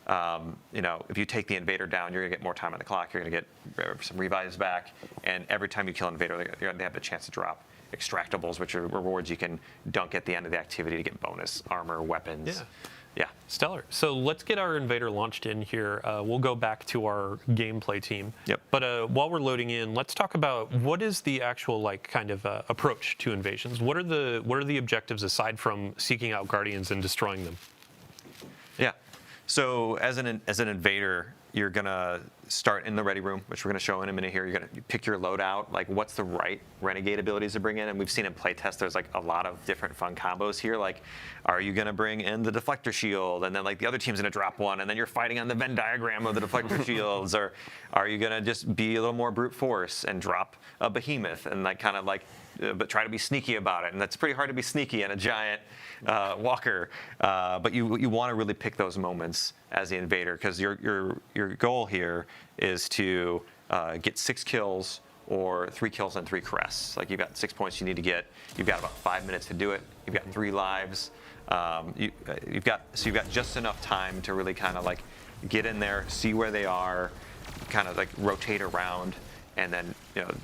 if you take the invader down, you're going to get more time on the clock. You're going to get some revives back, and every time you kill an invader, they have the chance to drop extractables, which are rewards you can dunk at the end of the activity to get bonus armor, weapons. Yeah. Stellar. So let's get our invader launched in here. We'll go back to our gameplay team. Yep. But while we're loading in, let's talk about what is the actual kind of approach to invasions. What are the objectives aside from seeking out guardians and destroying them? Yeah. So as an invader, you're gonna start in the ready room, which we're gonna show in a minute here. You're gonna pick your loadout, like what's the right renegade abilities to bring in, and we've seen in playtest there's like a lot of different fun combos here. Like, are you gonna bring in the deflector shield, and then like the other team's gonna drop one, and then you're fighting on the Venn diagram of the deflector shields, or are you gonna just be a little more brute force and drop a behemoth and like kind of like but try to be sneaky about it? And that's pretty hard to be sneaky in a giant walker. But you want to really pick those moments as the invader, because your goal here is to get 6 kills or 3 kills and 3 crests. Like, you've got 6 points you need to get. You've got about 5 minutes to do it. You've got 3 lives. You've got just enough time to really kind of like get in there, see where they are, kind of like rotate around, and then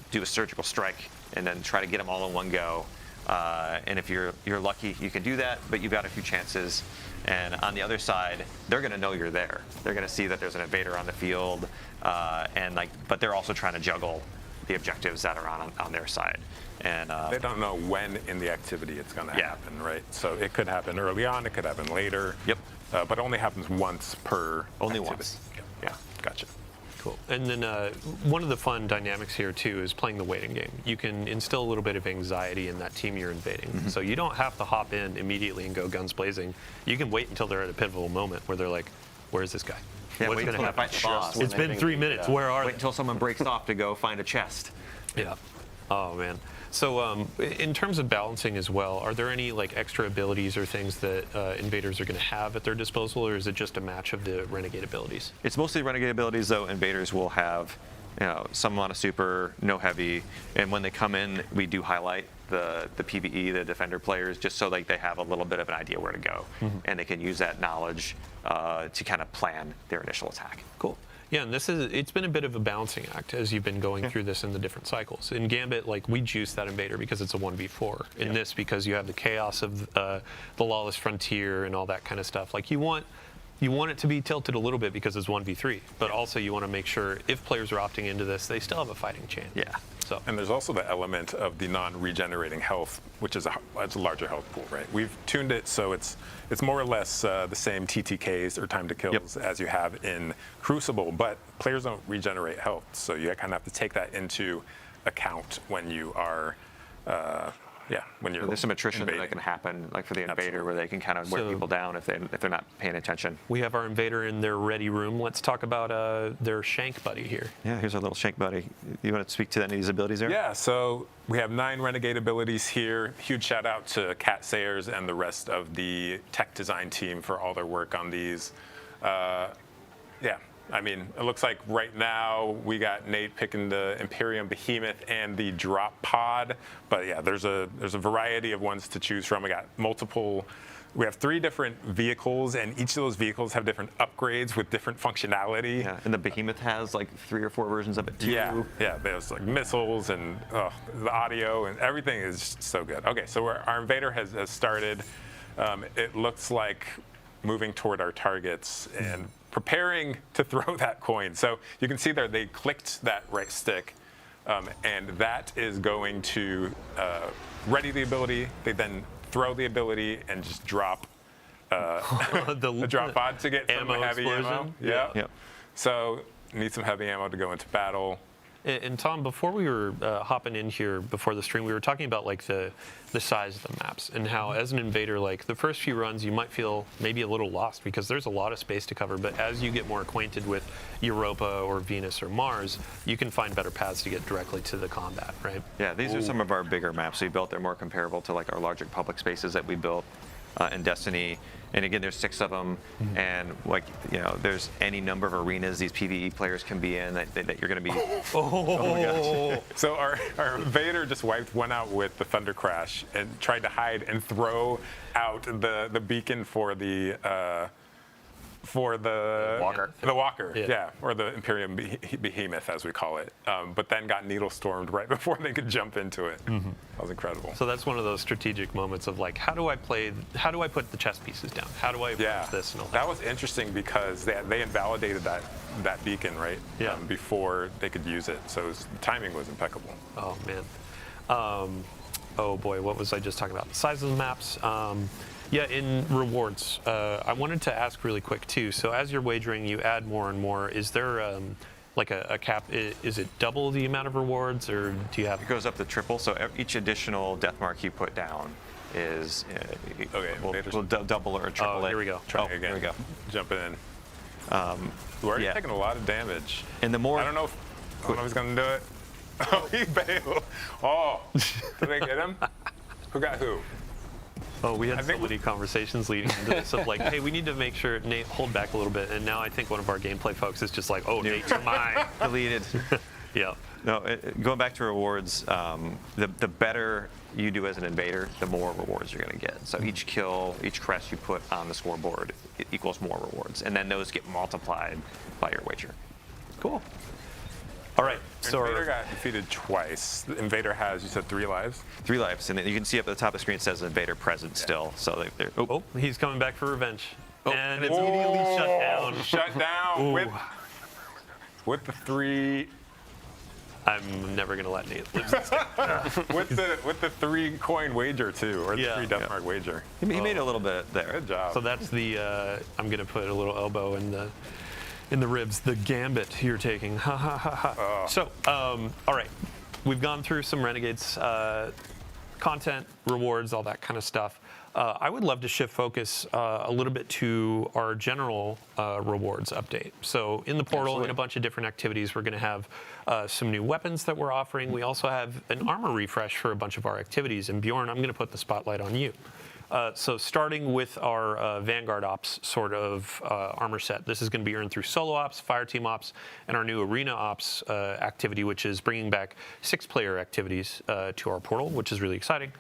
do a surgical strike, and then try to get them all in one go. And if you're lucky, you can do that, but you've got a few chances. And on the other side, they're going to know you're there. They're going to see that there's an invader on the field, but they're also trying to juggle the objectives that are on their side. And they don't know when in the activity it's going to happen, right? So it could happen early on, it could happen later. Yep. But it only happens once per. Only activity. once. Yeah. Gotcha. Cool. And then one of the fun dynamics here too is playing the waiting game. You can instill a little bit of anxiety in that team you're invading. So you don't have to hop in immediately and go guns blazing. You can wait until they're at a pivotal moment where they're like, "Where's this guy? Yeah, What's wait going to until happen? they fight the boss. It's been 3 minutes. Where are they?" Wait until someone breaks off to go find a chest. Yeah. Oh man. So in terms of balancing as well, are there any like extra abilities or things that invaders are going to have at their disposal, or is it just a match of the renegade abilities? It's mostly renegade abilities, though. Invaders will have some amount of super, no heavy, and when they come in, we do highlight the PvE, the defender players, just so like they have a little bit of an idea where to go, and they can use that knowledge to kind of plan their initial attack. Cool. Yeah, and it's been a bit of a balancing act as you've been going through this in the different cycles. In Gambit, like, we juice that invader because it's a 1v4. In this, because you have the chaos of the Lawless Frontier and all that kind of stuff. Like, you want it to be tilted a little bit because it's 1v3, but also you want to make sure if players are opting into this, they still have a fighting chance. Yeah. So, and there's also the element of the non-regenerating health, which is it's a larger health pool, right? We've tuned it so it's more or less the same TTKs or time to kills as you have in Crucible, but players don't regenerate health, so you kind of have to take that into account when you are. When you're there's some attrition invading. that can happen, like for the invader, where they can kind of wear people down if they're not paying attention. We have our invader in their ready room. Let's talk about their Shank buddy here. Yeah, here's our little Shank buddy. You want to speak to any of these abilities there? Yeah, so we have 9 Renegade abilities here. Huge shout out to Cat Sayers and the rest of the tech design team for all their work on these. I mean, it looks like right now we got Nate picking the Imperium Behemoth and the Drop Pod, but yeah, there's a variety of ones to choose from. We got multiple. We have 3 different vehicles, and each of those vehicles have different upgrades with different functionality. Yeah, and the Behemoth has like 3 or 4 versions of it too. Yeah, there's like missiles and the audio and everything is just so good. Okay, so our invader has started. It looks like moving toward our targets and preparing to throw that coin. So you can see there they clicked that right stick, and that is going to ready the ability. They then throw the ability and just drop the drop pod to get some heavy ammo. Yeah. So need some heavy ammo to go into battle. And Tom, before we were hopping in here before the stream, we were talking about like the size of the maps and how as an invader, like the first few runs, you might feel maybe a little lost because there's a lot of space to cover. But as you get more acquainted with Europa or Venus or Mars, you can find better paths to get directly to the combat, right? Yeah, these are some of our bigger maps we built. They're more comparable to like our larger public spaces that we built in Destiny. And again, there's 6 of them, and like there's any number of arenas these PvE players can be in that you're going to be. Oh my gosh! So our invader just wiped one out with the Thunder Crash and tried to hide and throw out the beacon for the Walker. The Walker, yeah, or the Imperium Behemoth as we call it. But then got needle stormed right before they could jump into it. That was incredible. So that's one of those strategic moments of like, how do I put the chess pieces down? How do I approach this and all that? That was interesting because they invalidated that beacon before they could use it. So the timing was impeccable. Oh man. Oh boy, what was I just talking about? The size of the maps. Yeah, in rewards, I wanted to ask really quick too. So as you're wagering, you add more and more. Is there like a cap? Is it double the amount of rewards, or do you have? It goes up to triple. So each additional death mark you put down is we'll double or triple it. Here we go. Trying again. Here we go. Jumping in. We're already taking a lot of damage. And the more I don't know if he's gonna do it. Oh, he bailed. Oh, did they get him? Who got who? Oh, we had so many conversations leading into this of like, hey, we need to make sure Nate hold back a little bit. And now I think one of our gameplay folks is just like, oh, Nate, you're mine. Deleted. Yeah. No, going back to rewards, the better you do as an invader, the more rewards you're going to get. So each kill, each crest you put on the scoreboard equals more rewards. And then those get multiplied by your wager. Cool. All right. So Invader got defeated twice. The Invader has, you said, 3 lives? 3 lives. And then you can see up at the top of the screen it says Invader present still. So they're he's coming back for revenge. And it's immediately shut down. Shut down with the 3. I'm never gonna let Nate lose this game. with the 3 coin wager too, or the 3 death mark wager. He made a little bit there. Good job. So that's the I'm gonna put a little elbow in the ribs. The gambit you're taking. Ha ha ha ha. So all right, we've gone through some Renegades content, rewards, all that kind of stuff. I would love to shift focus a little bit to our general rewards update. So in the portal, in a bunch of different activities, we're going to have some new weapons that we're offering. We also have an armor refresh for a bunch of our activities. And Bjorn, I'm going to put the spotlight on you. So starting with our Vanguard Ops sort of armor set, this is going to be earned through Solo Ops, Fireteam Ops, and our new Arena Ops activity, which is bringing back 6-player activities to our portal, which is really exciting.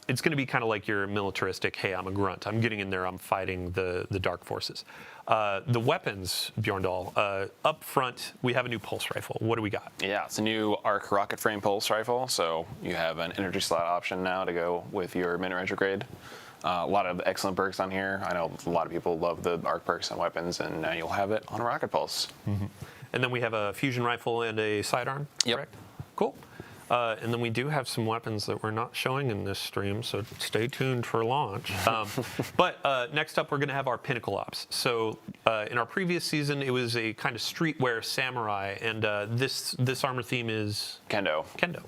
It's going to be kind of like your militaristic, hey, I'm a grunt. I'm getting in there. I'm fighting the dark forces. The weapons, Bjorndal, up front, we have a new pulse rifle. What do we got? Yeah, it's a new arc rocket frame pulse rifle. So you have an energy slot option now to go with your min retrograde. A lot of excellent perks on here. I know a lot of people love the arc perks and weapons, and now you'll have it on a rocket pulse. Mm-hmm. And then we have a fusion rifle and a sidearm, correct? Cool. And then we do have some weapons that we're not showing in this stream, so stay tuned for launch. But next up, we're going to have our Pinnacle Ops. So in our previous season, it was a kind of streetwear samurai, and this armor theme is Kendo. Kendo.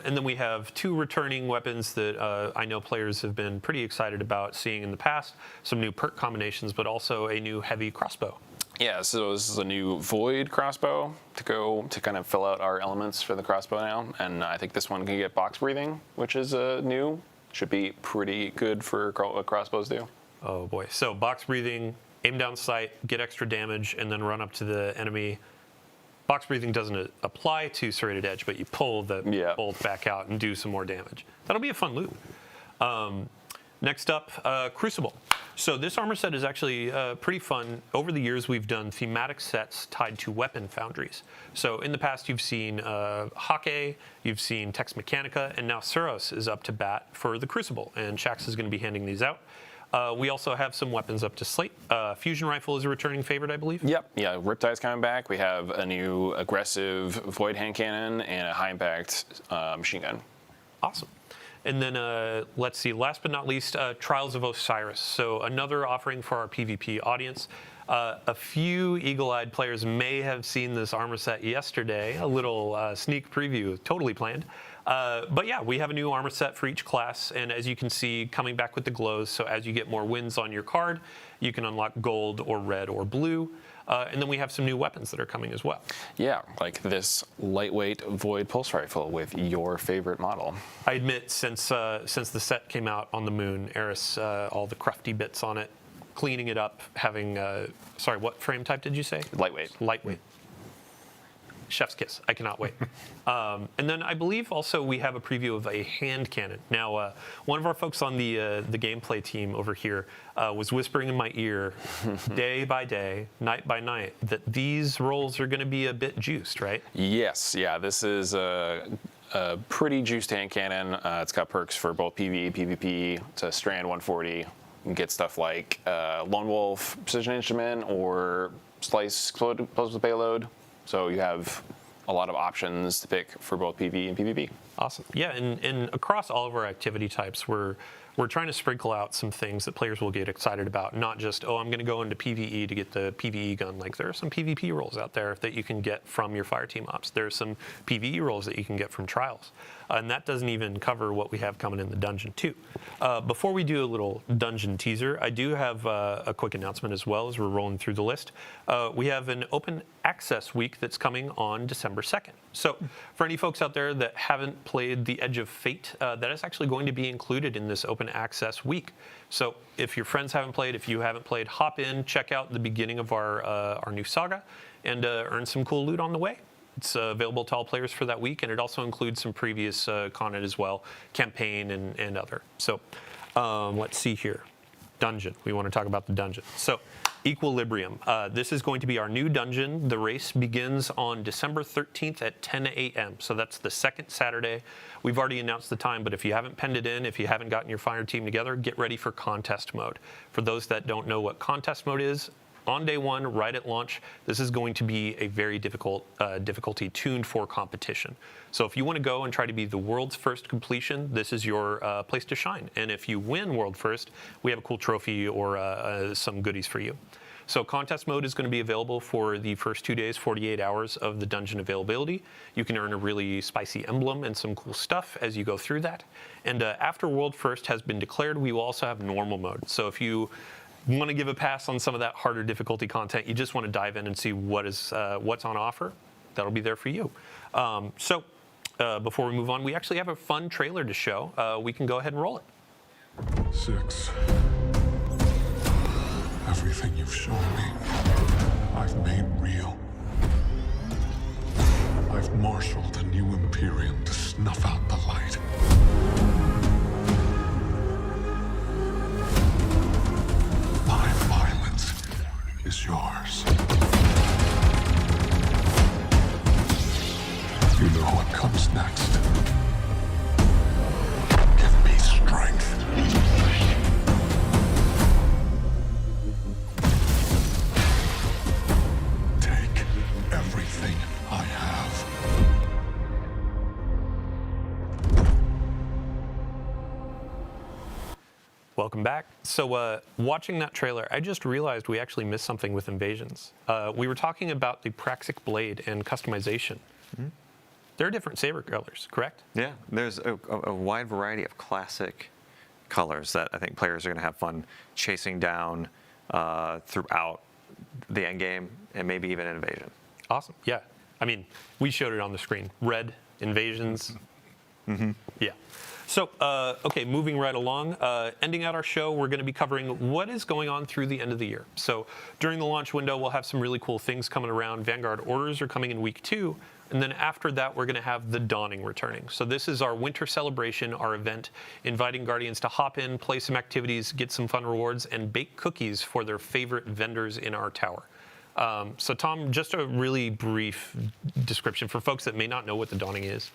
And then we have 2 returning weapons that I know players have been pretty excited about seeing in the past. Some new perk combinations, but also a new heavy crossbow. Yeah, so this is a new Void crossbow to kind of fill out our elements for the crossbow now. And I think this one can get box breathing, which is new. Should be pretty good for what crossbows do. Oh boy. So box breathing, aim down sight, get extra damage, and then run up to the enemy. Box breathing doesn't apply to Serrated Edge, but you pull the bolt back out and do some more damage. That'll be a fun loot. Next up, Crucible. So this armor set is actually pretty fun. Over the years, we've done thematic sets tied to weapon foundries. So in the past, you've seen Hake, you've seen Tex Mechanica, and now Suros is up to bat for the Crucible, and Shax is going to be handing these out. We also have some weapons up to slate. Fusion Rifle is a returning favorite, I believe. Yep, yeah, Riptide's coming back. We have a new aggressive Void hand cannon and a high-impact machine gun. Awesome. And then, let's see, last but not least, Trials of Osiris. So another offering for our PvP audience. A few eagle-eyed players may have seen this armor set yesterday, a little sneak preview, totally planned. But yeah, we have a new armor set for each class, and as you can see, coming back with the glows, so as you get more wins on your card, you can unlock gold or red or blue. And then we have some new weapons that are coming as well. Yeah, like this lightweight Void pulse rifle with your favorite model. I admit, since the set came out on the moon, Eris, all the crufty bits on it, cleaning it up, having, sorry, what frame type did you say? Lightweight. Lightweight. Chef's kiss. I cannot wait. And then I believe also we have a preview of a hand cannon. Now, one of our folks on the gameplay team over here was whispering in my ear day by day, night by night, that these rolls are going to be a bit juiced, right? Yes, yeah, this is a pretty juiced hand cannon. It's got perks for both PvE, PvP. It's a Strand 140. You can get stuff like Lone Wolf Precision Instrument or Slice Explosive Payload. So you have a lot of options to pick for both PvE and PvP. Awesome. Yeah, and across all of our activity types, we're trying to sprinkle out some things that players will get excited about, not just, oh, I'm going to go into PvE to get the PvE gun. Like, there are some PvP roles out there that you can get from your Fireteam Ops. There's some PvE roles that you can get from Trials. And that doesn't even cover what we have coming in the dungeon, too. Before we do a little dungeon teaser, I do have a quick announcement as well as we're rolling through the list. We have an open access week that's coming on December 2nd. So for any folks out there that haven't played The Edge of Fate, that is actually going to be included in this open access week. So if your friends haven't played, if you haven't played, hop in, check out the beginning of our new saga, and earn some cool loot on the way. It's available to all players for that week, and it also includes some previous content as well, campaign and other. So let's see here. Dungeon. We want to talk about the dungeon. So Equilibrium. This is going to be our new dungeon. The race begins on December 13th at 10 a.m. So that's the second Saturday. We've already announced the time, but if you haven't penned it in, if you haven't gotten your fire team together, get ready for contest mode. For those that don't know what contest mode is, on day one, right at launch, this is going to be a very difficult difficulty tuned for competition. So if you want to go and try to be the world's first completion, this is your place to shine. And if you win world first, we have a cool trophy or some goodies for you. So contest mode is going to be available for the first 2 days, 48 hours of the dungeon availability. You can earn a really spicy emblem and some cool stuff as you go through that. And after world first has been declared, we will also have normal mode. So if you want to give a pass on some of that harder difficulty content, you just want to dive in and see what's on offer, that'll be there for you. So before we move on, we actually have a fun trailer to show. We can go ahead and roll it. 6. Everything you've shown me, I've made real. I've marshaled a new Imperium to snuff out the light. My violence is yours. You know what comes next. Give me strength. Take everything I have. welcome back. So watching that trailer, I just realized we actually missed something with Invasions. We were talking about the Praxic blade and customization. There are different saber colors, correct? Yeah, there's a wide variety of classic colors that I think players are going to have fun chasing down throughout the end game and maybe even Invasion. Awesome. Yeah. I mean, we showed it on the screen. Red, Invasions. Yeah. So, okay, moving right along, ending out our show, we're going to be covering what is going on through the end of the year. So during the launch window, we'll have some really cool things coming around. Vanguard orders are coming in week 2. And then after that, we're going to have the Dawning returning. So this is our winter celebration, our event, inviting Guardians to hop in, play some activities, get some fun rewards, and bake cookies for their favorite vendors in our tower. So Tom, just a really brief description for folks that may not know what the Dawning is.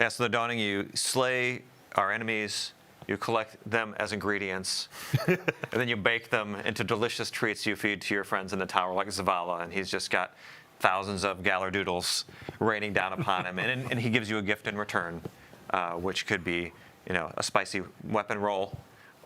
Yeah, so the Dawning, you slay our enemies, you collect them as ingredients, and then you bake them into delicious treats you feed to your friends in the tower, like Zavala, and he's just got thousands of Galardoodles raining down upon him, and he gives you a gift in return, which could be, a spicy weapon roll,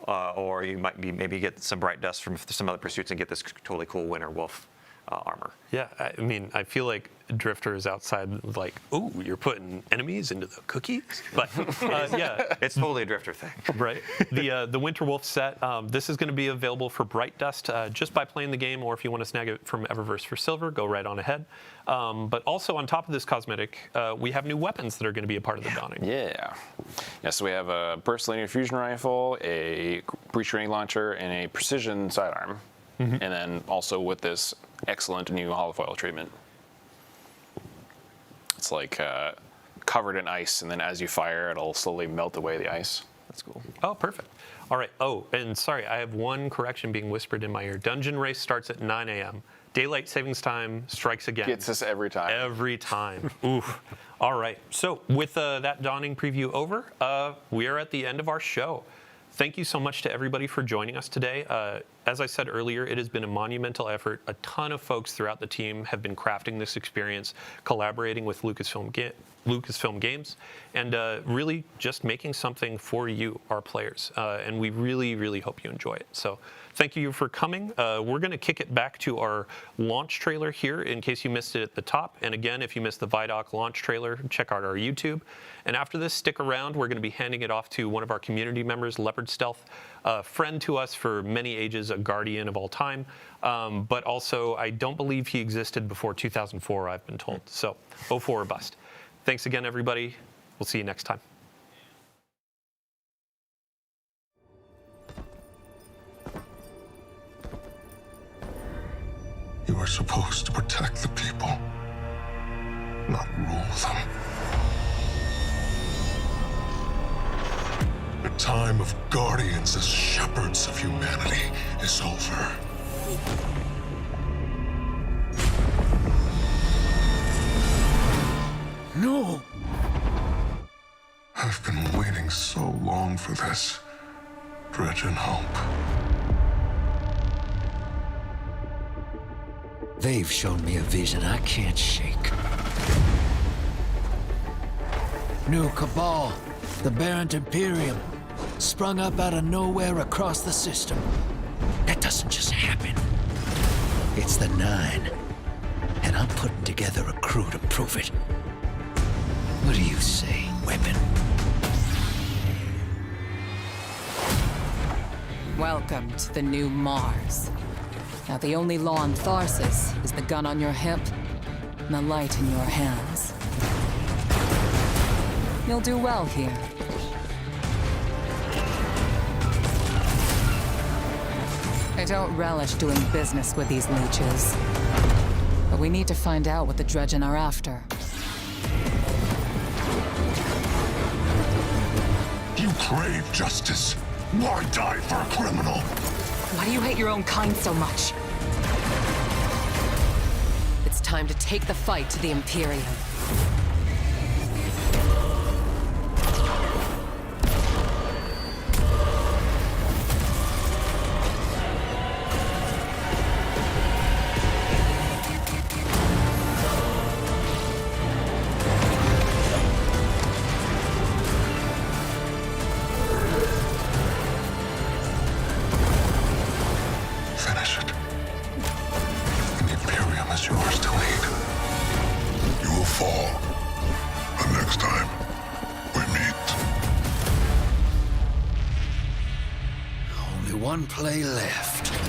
or you might maybe get some bright dust from some other pursuits and get this totally cool Winter Wolf armor. Yeah, I mean, I feel like Drifter is outside like, ooh, you're putting enemies into the cookies? But yeah. It's totally a Drifter thing. Right. The Winter Wolf set, this is going to be available for Bright Dust just by playing the game, or if you want to snag it from Eververse for silver, go right on ahead. But also on top of this cosmetic, we have new weapons that are going to be a part of the Dawning. Yeah. So we have a burst linear fusion rifle, a breach grenade launcher, and a precision sidearm. And then also with this excellent new holofoil treatment. It's like covered in ice, and then as you fire, it'll slowly melt away the ice. That's cool. Oh, perfect. All right. Oh, and sorry, I have one correction being whispered in my ear. Dungeon race starts at 9 a.m. Daylight savings time strikes again. Gets us every time. Every time. Oof. All right. So with that Dawning preview over, we are at the end of our show. Thank you so much to everybody for joining us today. As I said earlier, it has been a monumental effort. A ton of folks throughout the team have been crafting this experience, collaborating with Lucasfilm Games, and really just making something for you, our players. And we really, really hope you enjoy it. So thank you for coming. We're going to kick it back to our launch trailer here in case you missed it at the top. And again, if you missed the ViDoc launch trailer, check out our YouTube. And after this, stick around. We're going to be handing it off to one of our community members, Leopard Stealth, a friend to us for many ages, a guardian of all time. But also, I don't believe he existed before 2004, I've been told. So 04 or bust. Thanks again, everybody. We'll see you next time. You are supposed to protect the people, not rule them. The time of guardians as shepherds of humanity is over. No! I've been waiting so long for this. Dredge and hope. They've shown me a vision I can't shake. New Cabal, the Barent Imperium, sprung up out of nowhere across the system. That doesn't just happen. It's the Nine, and I'm putting together a crew to prove it. What do you say, Weapon? Welcome to the new Mars. Now the only law on Tharsis is the gun on your hip and the light in your hands. You'll do well here. I don't relish doing business with these leeches. But we need to find out what the Dredgen are after. You crave justice. Why die for a criminal? Why do you hate your own kind so much? It's time to take the fight to the Imperium. one play left.